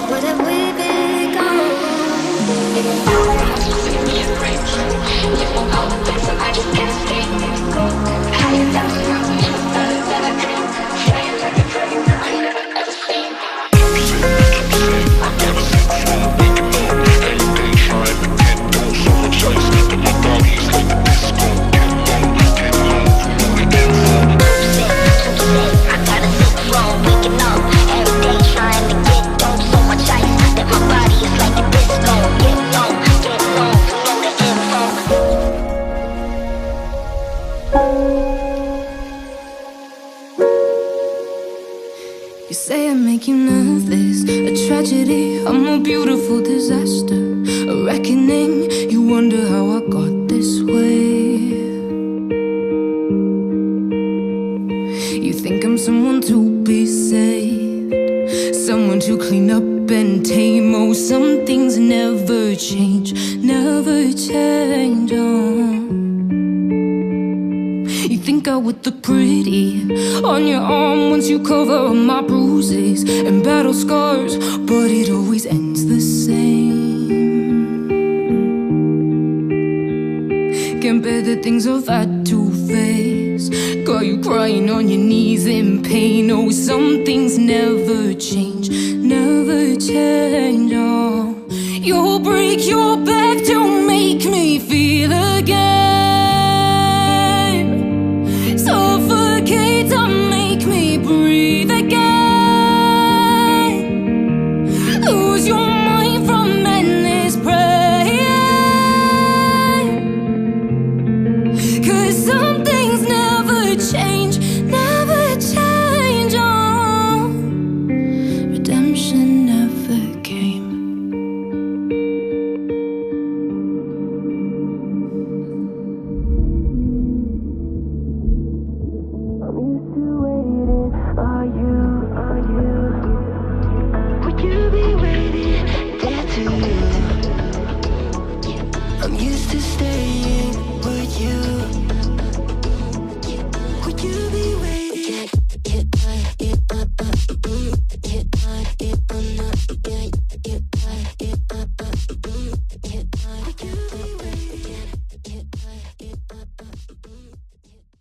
Where have we become? You say I make you nervous, a tragedy, I'm a beautiful disaster, a reckoning. You wonder how I got this way. You think I'm someone to be saved, someone to clean up and tame. Oh, some things never change, never change. Oh. You think I would look pretty on your arm once you cover up my bruises and battle scars, but it always ends the same. Can't bear the things I've had to face, got you crying on your knees in pain. Oh, some things never change, never change. Oh, you'll break your back to make me feel again. Suffocate to make me breathe again. Lose your mind.